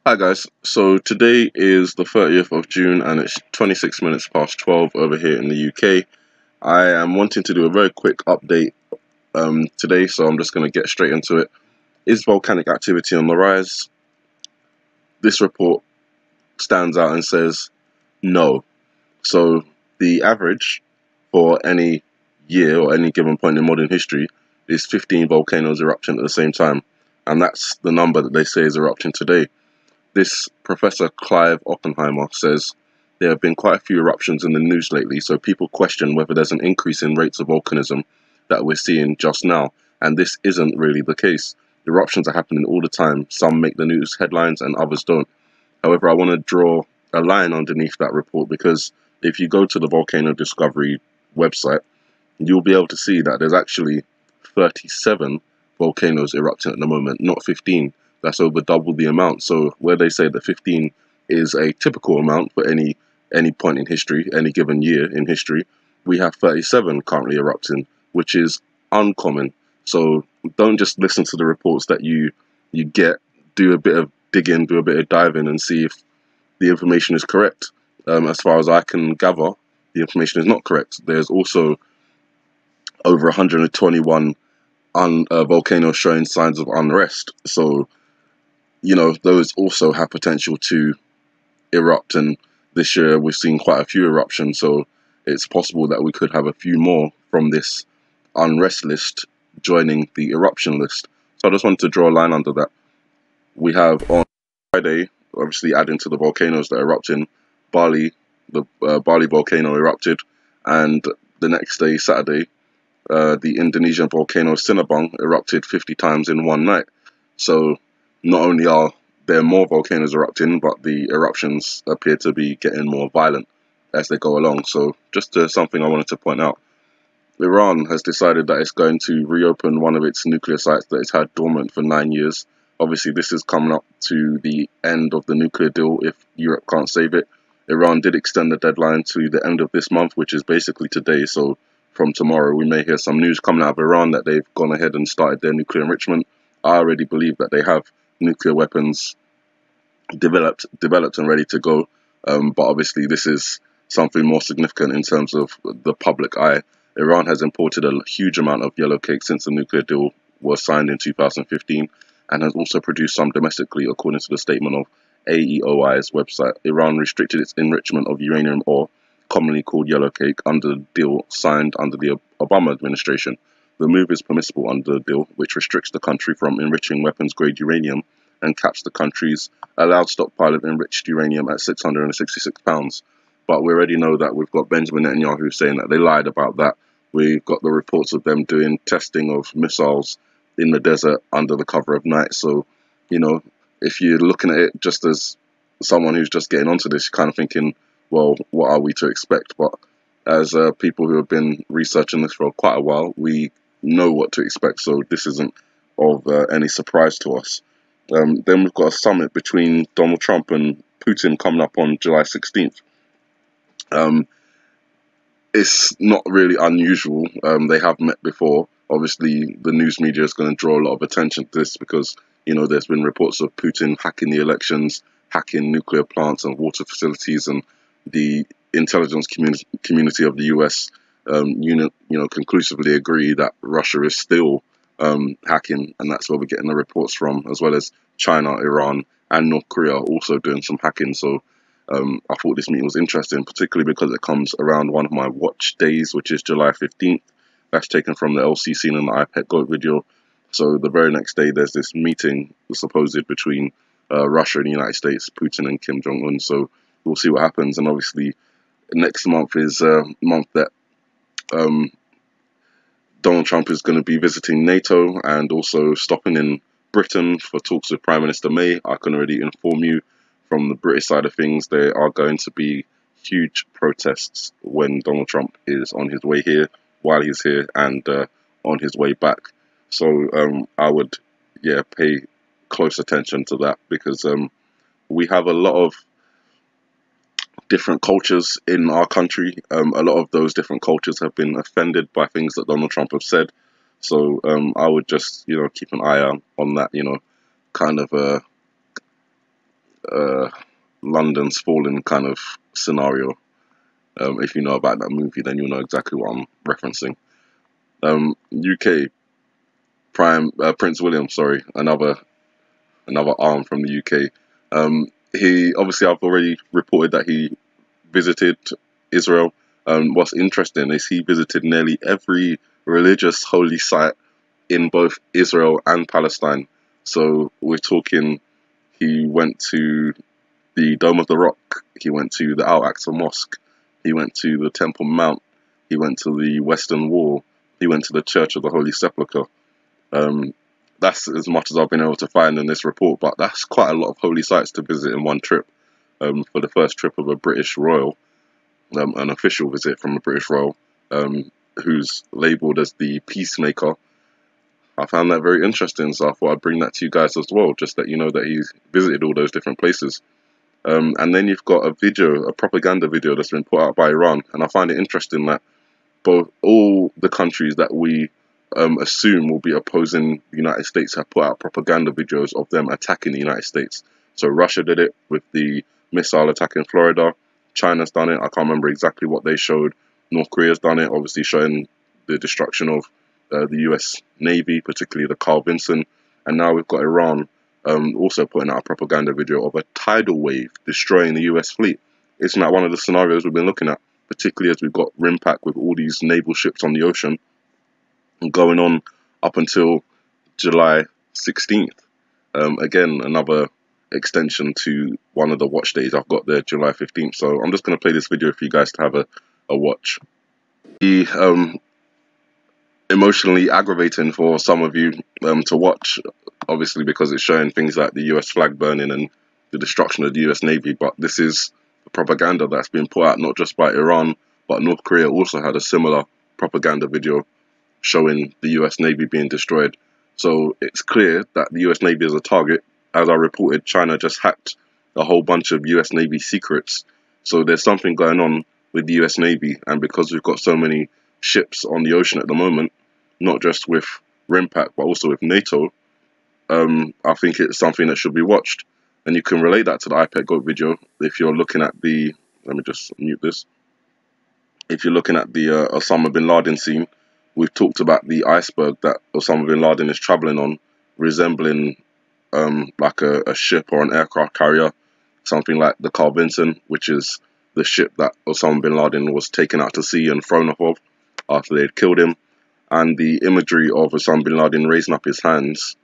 Hi guys, so today is the 30th of June and it's 26 minutes past 12 over here in the UK. I am wanting to do a very quick update today, so I'm just going to get straight into it. Is volcanic activity on the rise? This report stands out and says no. So the average for any year or any given point in modern history is 15 volcanoes erupting at the same time, and that's the number that they say is erupting today. This Professor Clive Oppenheimer says there have been quite a few eruptions in the news lately, so people question whether there's an increase in rates of volcanism that we're seeing just now, and this isn't really the case. Eruptions are happening all the time. Some make the news headlines and others don't. However, I want to draw a line underneath that report because if you go to the Volcano Discovery website, you'll be able to see that there's actually 37 volcanoes erupting at the moment, not 15. That's over double the amount. So where they say that 15 is a typical amount for any point in history, any given year in history, we have 37 currently erupting, which is uncommon. So don't just listen to the reports that you get. Do a bit of digging, do a bit of diving, and see if the information is correct. As far as I can gather, the information is not correct. There's also over 121 volcanoes showing signs of unrest. So, those also have potential to erupt. And this year we've seen quite a few eruptions. So it's possible that we could have a few more from this unrest list joining the eruption list. So I just wanted to draw a line under that. We have on Friday, obviously adding to the volcanoes that are erupting, Bali, the Bali volcano erupted, and the next day, Saturday, the Indonesian volcano Sinabung erupted 50 times in one night. So not only are there more volcanoes erupting, but the eruptions appear to be getting more violent as they go along. So just something I wanted to point out. Iran has decided that it's going to reopen one of its nuclear sites that it's had dormant for 9 years. Obviously, this is coming up to the end of the nuclear deal if Europe can't save it. Iran did extend the deadline to the end of this month, which is basically today. So from tomorrow, we may hear some news coming out of Iran that they've gone ahead and started their nuclear enrichment. I already believe that they have nuclear weapons developed and ready to go. But obviously, this is something more significant in terms of the public eye. Iran has imported a huge amount of yellow cake since the nuclear deal was signed in 2015 and has also produced some domestically, according to the statement of AEOI's website. Iran restricted its enrichment of uranium ore, commonly called yellow cake, under the deal signed under the Obama administration. The move is permissible under the deal, which restricts the country from enriching weapons-grade uranium and caps the country's allowed stockpile of enriched uranium at 666 pounds. But we already know that we've got Benjamin Netanyahu saying that they lied about that. We've got the reports of them doing testing of missiles in the desert under the cover of night. So, if you're looking at it just as someone who's just getting onto this, you're kind of thinking, well, what are we to expect? But as people who have been researching this for quite a while, we know what to expect. So this isn't of any surprise to us. Then we've got a summit between Donald Trump and Putin coming up on July 16th. It's not really unusual. They have met before. Obviously, the news media is going to draw a lot of attention to this because, there's been reports of Putin hacking the elections, hacking nuclear plants and water facilities, and the intelligence community of the US, conclusively agree that Russia is still hacking, and that's where we're getting the reports from, as well as China, Iran, and North Korea also doing some hacking. So I thought this meeting was interesting, particularly because it comes around one of my watch days, which is July 15th. That's taken from the LC scene and the iPad Goat video. So the very next day, there's this meeting, supposed between Russia and the United States, Putin and Kim Jong-un. So we'll see what happens. And obviously, next month is a month that Donald Trump is going to be visiting NATO and also stopping in Britain for talks with Prime Minister May. I can already inform you from the British side of things, there are going to be huge protests when Donald Trump is on his way here, while he's here, and on his way back. So I would, pay close attention to that because we have a lot of different cultures in our country. A lot of those different cultures have been offended by things that Donald Trump have said. So I would just, keep an eye on that, kind of London's fallen kind of scenario. If you know about that movie, then you'll know exactly what I'm referencing. UK Prince William, sorry, another arm from the UK. He obviously, I've already reported that he visited Israel. What's interesting is he visited nearly every religious holy site in both Israel and Palestine. So we're talking, he went to the Dome of the Rock, he went to the Al-Aqsa Mosque, he went to the Temple Mount, he went to the Western Wall, he went to the Church of the Holy Sepulchre. That's as much as I've been able to find in this report, but that's quite a lot of holy sites to visit in one trip. For the first trip of a British royal, an official visit from a British royal, who's labelled as the peacemaker. I found that very interesting, so I thought I'd bring that to you guys as well, just that you know that he's visited all those different places. And then you've got a propaganda video that's been put out by Iran, and I find it interesting that all the countries that we assume will be opposing the United States have put out propaganda videos of them attacking the United States. So Russia did it with the missile attack in Florida. China's done it. I can't remember exactly what they showed. North Korea's done it, obviously showing the destruction of the US Navy, particularly the Carl Vinson. And now we've got Iran also putting out a propaganda video of a tidal wave destroying the US fleet. Isn't that one of the scenarios we've been looking at, particularly as we've got rimpac with all these naval ships on the ocean going on up until July 16th. Again, another extension to one of the watch days I've got there, July 15th. So I'm just going to play this video for you guys to have a watch. The emotionally aggravating for some of you to watch, obviously because it's showing things like the US flag burning and the destruction of the US Navy, but this is the propaganda that's been put out not just by Iran, but North Korea also had a similar propaganda video showing the US Navy being destroyed. So it's clear that the US Navy is a target. As I reported, China just hacked a whole bunch of US Navy secrets. So there's something going on with the US Navy, and because we've got so many ships on the ocean at the moment, not just with rimpac but also with NATO, I think it's something that should be watched. And you can relate that to the iPad Goat video if you're looking at the, let me just mute this. If you're looking at the Osama bin Laden scene, we've talked about the iceberg that Osama bin Laden is traveling on, resembling like a ship or an aircraft carrier, something like the Carl Vinson, which is the ship that Osama bin Laden was taken out to sea and thrown off of after they had killed him. And the imagery of Osama bin Laden raising up his hands,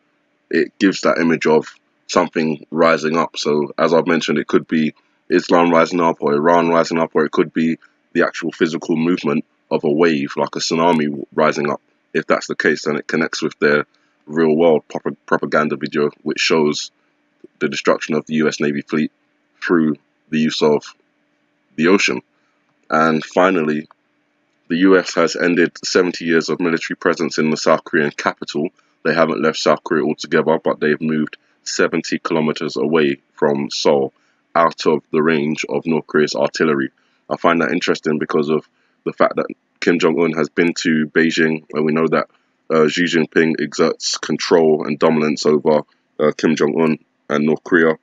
it gives that image of something rising up. So as I've mentioned, it could be Islam rising up or Iran rising up, or it could be the actual physical movement of a wave, like a tsunami rising up. If that's the case, then it connects with their real world propaganda video, which shows the destruction of the US Navy fleet through the use of the ocean. And finally, the US has ended 70 years of military presence in the South Korean capital. They haven't left South Korea altogether, but they've moved 70 kilometers away from Seoul, out of the range of North Korea's artillery. I find that interesting because of the fact that Kim Jong-un has been to Beijing, and we know that Xi Jinping exerts control and dominance over Kim Jong-un and North Korea.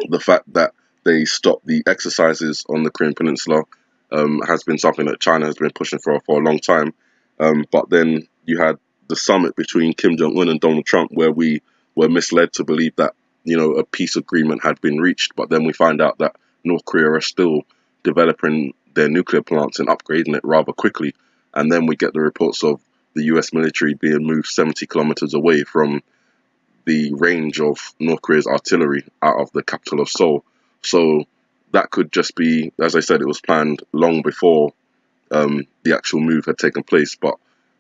The fact that they stopped the exercises on the Korean Peninsula has been something that China has been pushing for a long time. But then you had the summit between Kim Jong-un and Donald Trump, where we were misled to believe that, you know, a peace agreement had been reached. But then we find out that North Korea are still developing their nuclear plants and upgrading it rather quickly. And then we get the reports of the US military being moved 70 kilometers away from the range of North Korea's artillery out of the capital of Seoul. So that could just be, as I said, it was planned long before the actual move had taken place. But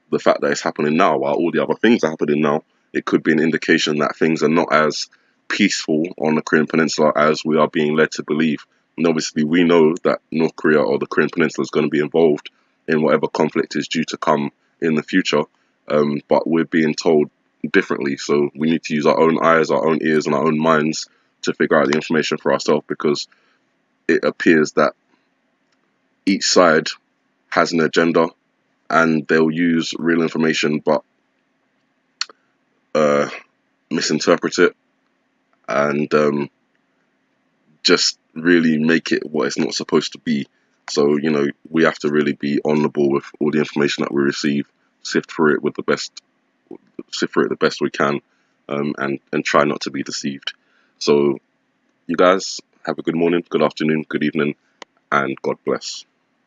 the fact that it's happening now, while all the other things are happening now, it could be an indication that things are not as peaceful on the Korean Peninsula as we are being led to believe. And obviously we know that North Korea or the Korean Peninsula is going to be involved in whatever conflict is due to come in the future. But we're being told differently. So we need to use our own eyes, our own ears, and our own minds to figure out the information for ourselves, because it appears that each side has an agenda and they'll use real information but misinterpret it and just really make it what it's not supposed to be. So, you know, we have to really be on the ball with all the information that we receive, sift through it the best we can, and try not to be deceived. So, you guys have a good morning, good afternoon, good evening, and God bless.